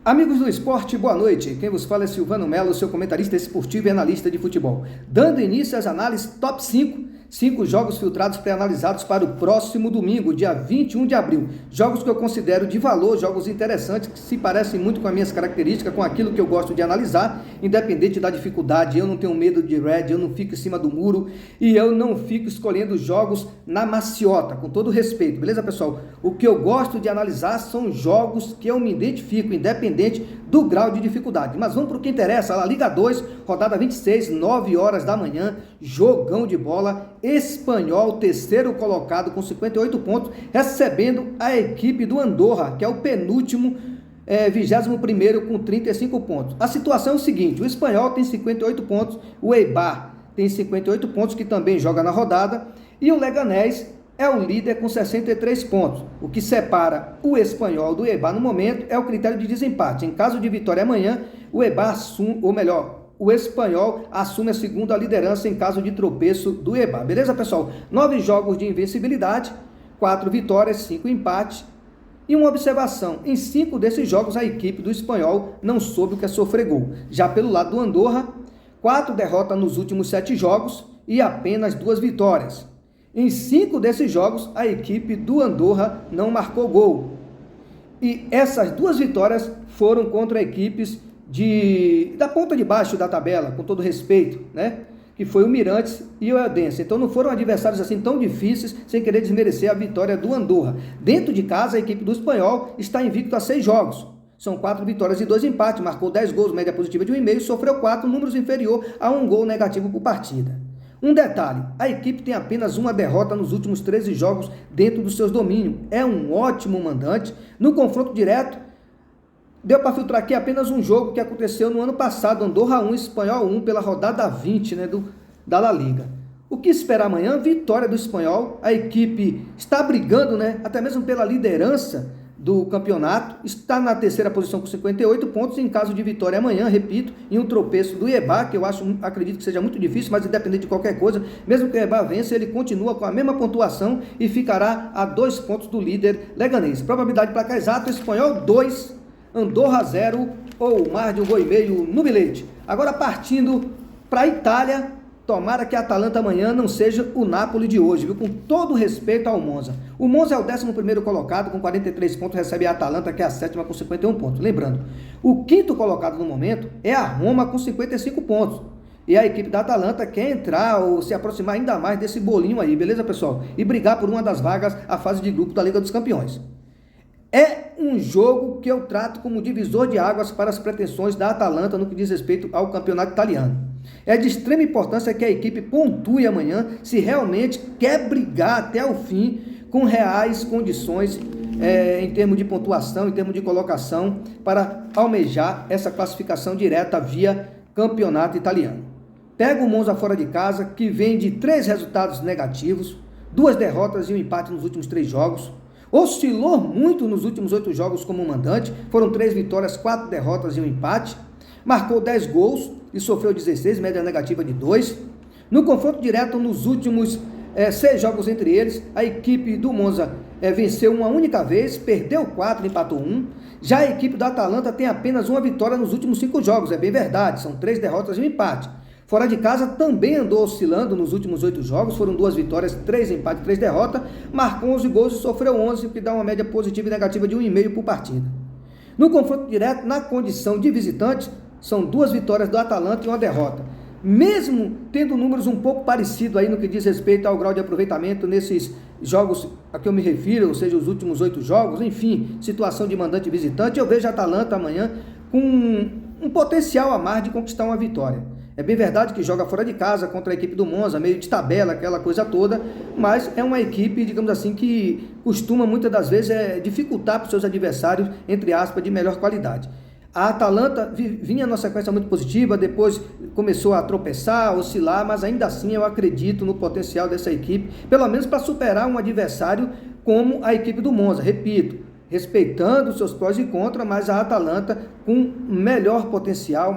Amigos do esporte, boa noite. Quem vos fala é Silvano Melo, seu comentarista esportivo e analista de futebol. Dando início às análises top 5 jogos filtrados pré-analisados para o próximo domingo, dia 21 de abril. Jogos que eu considero de valor, jogos interessantes, que se parecem muito com as minhas características, com aquilo que eu gosto de analisar, independente da dificuldade. Eu não tenho medo de red, eu não fico em cima do muro e eu não fico escolhendo jogos na maciota, com todo respeito, beleza, pessoal? O que eu gosto de analisar são jogos que eu me identifico, independente do grau de dificuldade. Mas vamos para o que interessa, a Liga 2, rodada 26, 9 horas da manhã, jogão de bola. Espanhol, terceiro colocado com 58 pontos, recebendo a equipe do Andorra, que é o penúltimo, 21º com 35 pontos. A situação é o seguinte, o Espanhol tem 58 pontos, o Eibar tem 58 pontos, que também joga na rodada, e o Leganés é o líder com 63 pontos. O que separa o Espanhol do Eibar no momento é o critério de desempate. Em caso de vitória amanhã, o Eibar assume, ou melhor, o Espanhol assume a segunda liderança em caso de tropeço do Eibar. Beleza, pessoal? 9 jogos de invencibilidade, 4 vitórias, 5 empates. E uma observação, em 5 desses jogos a equipe do Espanhol não soube o que é sofrer gol. Já pelo lado do Andorra, 4 derrotas nos últimos 7 jogos e apenas 2 vitórias. Em 5 desses jogos a equipe do Andorra não marcou gol. E essas 2 vitórias foram contra equipes da ponta de baixo da tabela, com todo respeito, né? Que foi o Mirantes e o Eldense. Então não foram adversários assim tão difíceis, sem querer desmerecer a vitória do Andorra. Dentro de casa, a equipe do Espanhol está invicto a 6 jogos. São 4 vitórias e 2 empates, marcou 10 gols, média positiva de 1,5, sofreu 4, números inferior a 1 gol negativo por partida. Um detalhe, a equipe tem apenas uma derrota nos últimos 13 jogos dentro dos seus domínios. É um ótimo mandante. No confronto direto, deu para filtrar aqui apenas um jogo que aconteceu no ano passado, Andorra 1, Espanhol 1, pela rodada 20, né, da La Liga. O que esperar amanhã? Vitória do Espanhol, a equipe está brigando, né, até mesmo pela liderança do campeonato, está na terceira posição com 58 pontos, em caso de vitória amanhã, repito, em um tropeço do Eibar, que eu acredito que seja muito difícil, mas independente de qualquer coisa, mesmo que o Eibar vença, ele continua com a mesma pontuação e ficará a 2 pontos do líder Leganés. Probabilidade de placar exato, Espanhol 2, Andorra 0 ou mais de 1,5 gols no bilhete. Agora partindo para a Itália, tomara que a Atalanta amanhã não seja o Napoli de hoje, viu? Com todo respeito ao Monza. O Monza é o 11º colocado com 43 pontos, recebe a Atalanta, que é a 7ª com 51 pontos. Lembrando, o 5º colocado no momento é a Roma com 55 pontos. E a equipe da Atalanta quer entrar ou se aproximar ainda mais desse bolinho aí, beleza, pessoal? E brigar por uma das vagas à fase de grupo da Liga dos Campeões. É um jogo que eu trato como divisor de águas para as pretensões da Atalanta no que diz respeito ao campeonato italiano. É de extrema importância que a equipe pontue amanhã se realmente quer brigar até o fim com reais condições em termos de pontuação, em termos de colocação, para almejar essa classificação direta via campeonato italiano. Pega o Monza fora de casa, que vem de 3 resultados negativos, 2 derrotas e um empate nos últimos 3 jogos. Oscilou muito nos últimos 8 jogos como mandante, foram 3 vitórias, 4 derrotas e um empate, marcou 10 gols e sofreu 16, média negativa de 2. No confronto direto, nos últimos 6 jogos entre eles, a equipe do Monza venceu uma única vez, perdeu 4, empatou 1. Já a equipe da Atalanta tem apenas uma vitória nos últimos 5 jogos, é bem verdade, são 3 derrotas e um empate. Fora de casa também andou oscilando nos últimos 8 jogos, foram 2 vitórias, 3 empates, 3 derrotas, marcou 11 gols e sofreu 11, o que dá uma média positiva e negativa de 1,5 por partida. No confronto direto, na condição de visitante, são 2 vitórias do Atalanta e uma derrota. Mesmo tendo números um pouco parecidos aí no que diz respeito ao grau de aproveitamento nesses jogos a que eu me refiro, ou seja, os últimos 8 jogos, enfim, situação de mandante e visitante, eu vejo a Atalanta amanhã com um potencial a mais de conquistar uma vitória. É bem verdade que joga fora de casa contra a equipe do Monza, meio de tabela, aquela coisa toda, mas é uma equipe, digamos assim, que costuma muitas das vezes dificultar para os seus adversários, entre aspas, de melhor qualidade. A Atalanta vinha numa sequência muito positiva, depois começou a tropeçar, oscilar, mas ainda assim eu acredito no potencial dessa equipe, pelo menos para superar um adversário como a equipe do Monza, repito, respeitando os seus prós e contras, mas a Atalanta com maior potencial,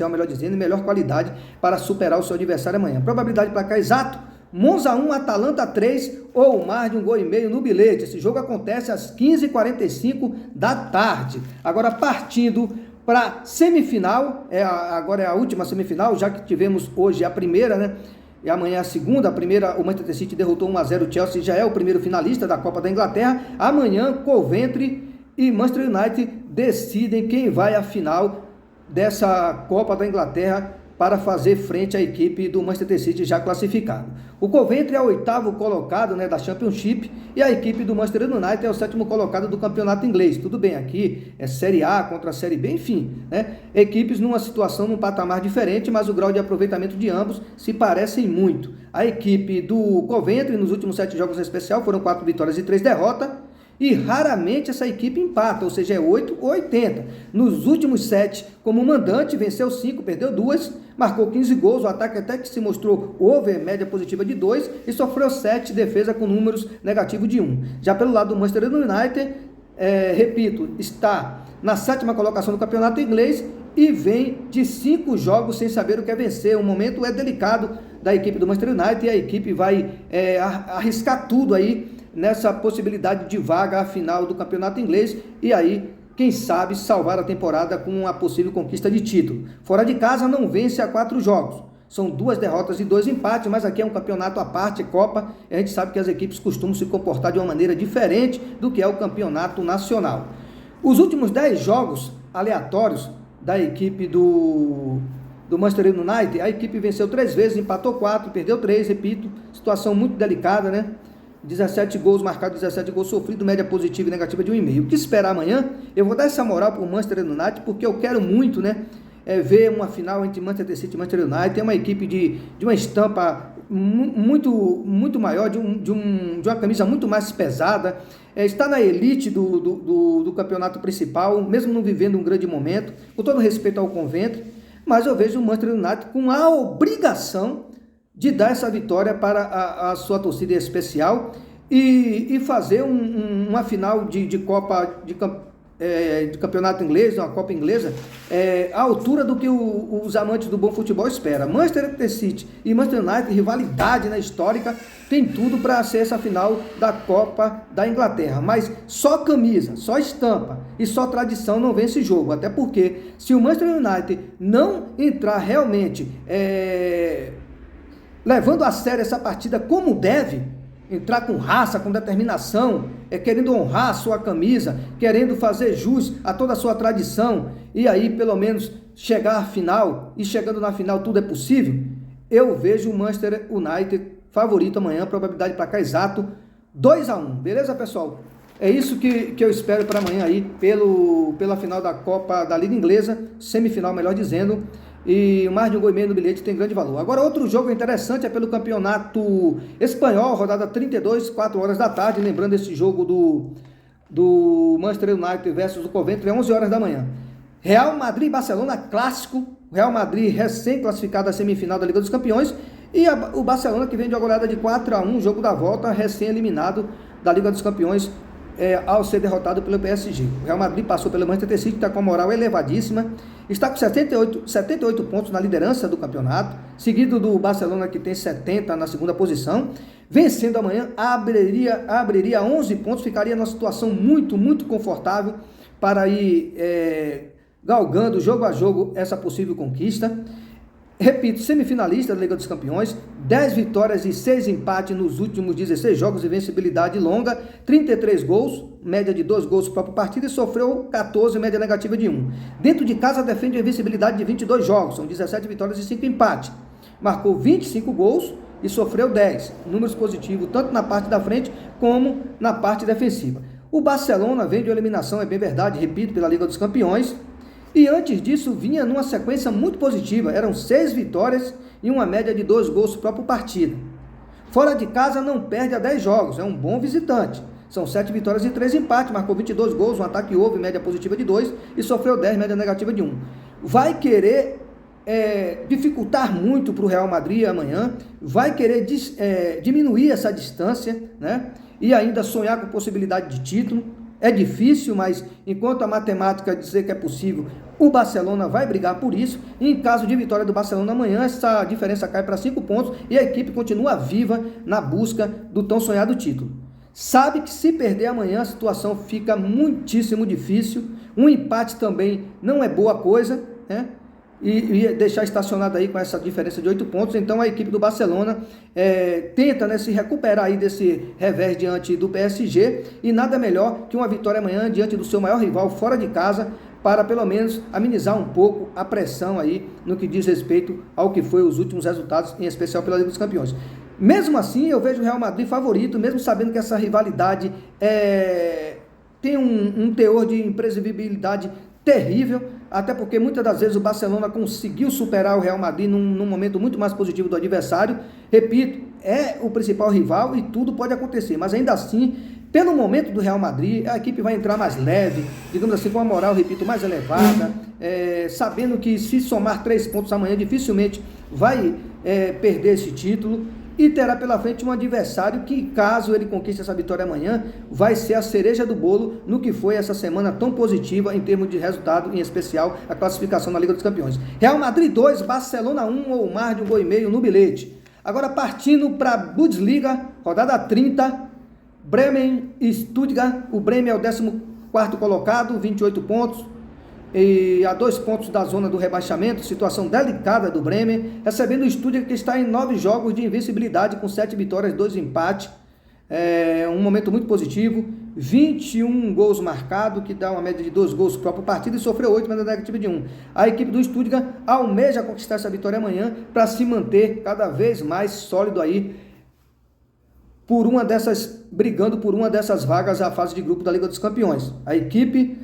melhor dizendo, melhor qualidade para superar o seu adversário amanhã. Probabilidade de placar exato, Monza 1, Atalanta 3, ou mais de 1,5 gols no bilhete. Esse jogo acontece às 15h45 da tarde. Agora, partindo para semifinal, agora é a última semifinal, já que tivemos hoje a primeira, né? E amanhã a segunda. A primeira, o Manchester City derrotou 1-0 o Chelsea, já é o primeiro finalista da Copa da Inglaterra. Amanhã, Coventry e Manchester United decidem quem vai à final dessa Copa da Inglaterra para fazer frente à equipe do Manchester City já classificado. O Coventry é o 8º colocado, né, da Championship, e a equipe do Manchester United é o 7º colocado do campeonato inglês. Tudo bem, aqui é Série A contra a Série B, enfim, né? Equipes numa situação, num patamar diferente, mas o grau de aproveitamento de ambos se parecem muito. A equipe do Coventry, nos últimos 7 jogos em especial, foram 4 vitórias e 3 derrotas, e raramente essa equipe empata, ou seja, é 8 ou 80. Nos últimos 7, como mandante, venceu 5, perdeu 2, marcou 15 gols, o ataque até que se mostrou over, média positiva de 2, e sofreu 7, defesa com números negativos de 1. Já pelo lado do Manchester United, repito, está na 7ª colocação do campeonato inglês e vem de 5 jogos sem saber o que é vencer. O momento é delicado da equipe do Manchester United e a equipe vai arriscar tudo aí nessa possibilidade de vaga à final do campeonato inglês e aí, quem sabe, salvar a temporada com a possível conquista de título. Fora de casa não vence há 4 jogos. São 2 derrotas e 2 empates, mas aqui é um campeonato à parte, Copa, e a gente sabe que as equipes costumam se comportar de uma maneira diferente do que é o campeonato nacional. Os últimos 10 jogos aleatórios da equipe do Manchester United, a equipe venceu 3 vezes, empatou 4, perdeu 3, repito, situação muito delicada, né? 17 gols marcados, 17 gols sofridos, média positiva e negativa de 1,5. O que esperar amanhã? Eu vou dar essa moral para o Manchester United, porque eu quero muito, né, ver uma final entre Manchester City e Manchester United. É uma equipe de uma estampa muito maior, de uma camisa muito mais pesada, está na elite do campeonato principal, mesmo não vivendo um grande momento, com todo respeito ao Coventry, mas eu vejo o Manchester United com a obrigação de dar essa vitória para a sua torcida especial e fazer uma final de Copa de campeonato inglês, uma Copa inglesa, à altura do que os amantes do bom futebol esperam. Manchester City e Manchester United, rivalidade, né, histórica, tem tudo para ser essa final da Copa da Inglaterra, mas só camisa, só estampa e só tradição não vence jogo, até porque se o Manchester United não entrar realmente levando a sério essa partida como deve, entrar com raça, com determinação, querendo honrar a sua camisa, querendo fazer jus a toda a sua tradição, e aí pelo menos chegar à final, e chegando na final tudo é possível, eu vejo o Manchester United favorito amanhã, probabilidade para cá exato, 2-1, beleza, pessoal? É isso que eu espero para amanhã aí, pela final da Copa da Liga Inglesa, semifinal, melhor dizendo, e mais de 1,5 gols no bilhete tem grande valor. Agora, outro jogo interessante é pelo Campeonato Espanhol, rodada 32, 4 horas da tarde, lembrando esse jogo do Manchester United versus o Coventry, 11 horas da manhã. Real Madrid e Barcelona, clássico, Real Madrid recém-classificado à semifinal da Liga dos Campeões, e o Barcelona que vem de uma goleada de 4-1, jogo da volta, recém-eliminado da Liga dos Campeões, ao ser derrotado pelo PSG. O Real Madrid passou pelo Manchester City, está com a moral elevadíssima, está com 78 pontos na liderança do campeonato, seguido do Barcelona, que tem 70 na segunda posição. Vencendo amanhã, abriria 11 pontos, ficaria numa situação muito confortável para ir galgando jogo a jogo essa possível conquista. Repito, semifinalista da Liga dos Campeões, 10 vitórias e 6 empates nos últimos 16 jogos, invencibilidade longa, 33 gols, média de 2 gols por própria partida, e sofreu 14, média negativa de 1. Dentro de casa defende a invencibilidade de 22 jogos, são 17 vitórias e 5 empates. Marcou 25 gols e sofreu 10, números positivos tanto na parte da frente como na parte defensiva. O Barcelona vem de uma eliminação, é bem verdade, repito, pela Liga dos Campeões, e antes disso vinha numa sequência muito positiva, eram 6 vitórias e uma média de 2 gols por própria partida. Fora de casa não perde há 10 jogos, é um bom visitante. São 7 vitórias e 3 empates, marcou 22 gols, um ataque houve, média positiva de 2 e sofreu 10, média negativa de 1. Vai querer dificultar muito para o Real Madrid amanhã, vai querer diminuir essa distância, né? E ainda sonhar com possibilidade de título. É difícil, mas enquanto a matemática dizer que é possível, o Barcelona vai brigar por isso. E em caso de vitória do Barcelona amanhã, essa diferença cai para 5 pontos e a equipe continua viva na busca do tão sonhado título. Sabe que se perder amanhã a situação fica muitíssimo difícil. Um empate também não é boa coisa, né? E deixar estacionado aí com essa diferença de 8 pontos. Então a equipe do Barcelona tenta, né, se recuperar aí desse revés diante do PSG, e nada melhor que uma vitória amanhã diante do seu maior rival fora de casa, para pelo menos amenizar um pouco a pressão aí no que diz respeito ao que foi os últimos resultados, em especial pela Liga dos Campeões. Mesmo assim, eu vejo o Real Madrid favorito, mesmo sabendo que essa rivalidade tem um teor de imprevisibilidade terrível, até porque muitas das vezes o Barcelona conseguiu superar o Real Madrid num momento muito mais positivo do adversário. Repito, é o principal rival e tudo pode acontecer, mas ainda assim, pelo momento do Real Madrid, a equipe vai entrar mais leve, digamos assim, com a moral, repito, mais elevada, sabendo que se somar 3 pontos amanhã, dificilmente vai perder esse título. E terá pela frente um adversário que, caso ele conquiste essa vitória amanhã, vai ser a cereja do bolo no que foi essa semana tão positiva em termos de resultado, em especial a classificação na Liga dos Campeões. Real Madrid 2, Barcelona 1, ou mais de 1,5 gols no bilhete. Agora partindo para a Bundesliga, rodada 30, Bremen e Stuttgart. O Bremen é o 14º colocado, 28 pontos. E a 2 pontos da zona do rebaixamento, situação delicada do Bremen, recebendo o Stuttgart, que está em 9 jogos de invencibilidade, com 7 vitórias, 2 empates, um momento muito positivo, 21 gols marcados, que dá uma média de 2 gols por partida, e sofreu 8, mas a negativa de 1. A equipe do Stuttgart almeja conquistar essa vitória amanhã, para se manter cada vez mais sólido aí, brigando por uma dessas vagas à fase de grupo da Liga dos Campeões. A equipe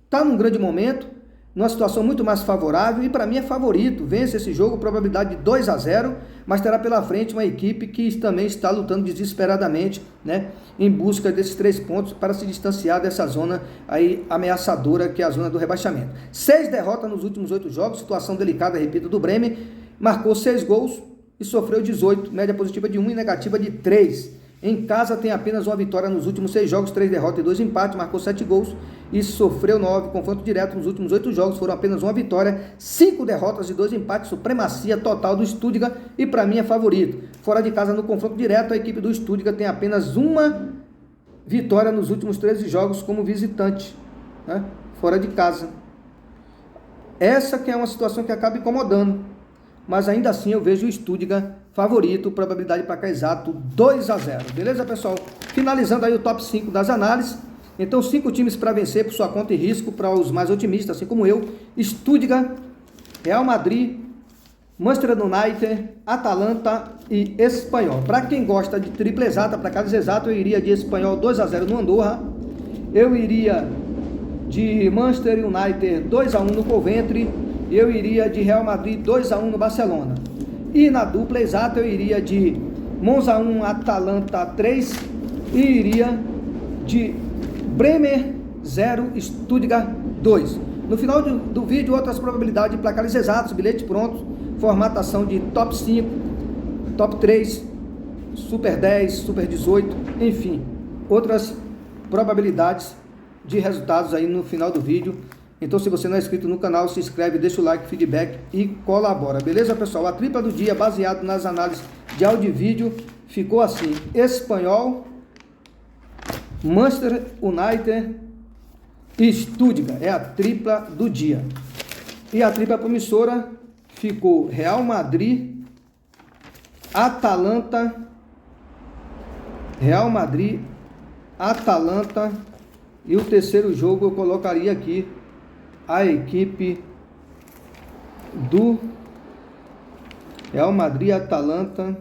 está num grande momento, numa situação muito mais favorável, e para mim é favorito, vence esse jogo, probabilidade de 2-0, mas terá pela frente uma equipe que também está lutando desesperadamente, né, em busca desses 3 pontos para se distanciar dessa zona aí ameaçadora, que é a zona do rebaixamento. 6 derrotas nos últimos 8 jogos, situação delicada, repito, do Bremen, marcou 6 gols e sofreu 18, média positiva de 1 e negativa de 3. Em casa tem apenas uma vitória nos últimos 6 jogos, 3 derrotas e 2 empates, marcou 7 gols e sofreu 9. Confronto direto nos últimos 8 jogos, foram apenas uma vitória, 5 derrotas e 2 empates, supremacia total do Stuttgart, e para mim é favorito. Fora de casa no confronto direto, a equipe do Stuttgart tem apenas uma vitória nos últimos 13 jogos como visitante, né? Fora de casa. Essa que é uma situação que acaba incomodando, mas ainda assim eu vejo o Stuttgart favorito, probabilidade para cá exato 2-0, beleza, pessoal? Finalizando aí o top 5 das análises. Então 5 times para vencer por sua conta e risco, para os mais otimistas, assim como eu: Stuttgart, Real Madrid, Manchester United, Atalanta e Espanhol. Para quem gosta de tripla exata, para casa exata, eu iria de Espanhol 2-0 no Andorra, eu iria de Manchester United 2-1 no Coventry, eu iria de Real Madrid 2-1 no Barcelona. E na dupla exata eu iria de Monza 1, Atalanta 3, e iria de Bremer 0, Stuttgart 2. No final do vídeo, outras probabilidades de placares exatos, bilhetes prontos, formatação de top 5, top 3, super 10, super 18, enfim, outras probabilidades de resultados aí no final do vídeo. Então, se você não é inscrito no canal, se inscreve, deixa o like, feedback e colabora. Beleza, pessoal? A tripla do dia, baseado nas análises de áudio e vídeo, ficou assim: Espanhol, Manchester United e Stuttgart. É a tripla do dia. E a tripla promissora ficou Real Madrid, Atalanta, e o terceiro jogo eu colocaria aqui a equipe do Real Madrid, Atalanta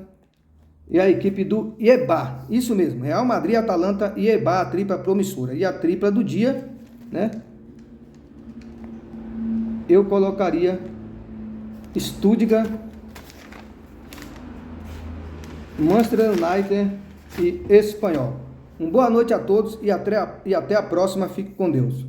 e a equipe do Eibar. Isso mesmo, Real Madrid, Atalanta e Eibar, a tripla promissora. E a tripla do dia, né, eu colocaria Stuttgart, Manchester United e Espanhol. Uma boa noite a todos e até a próxima. Fique com Deus.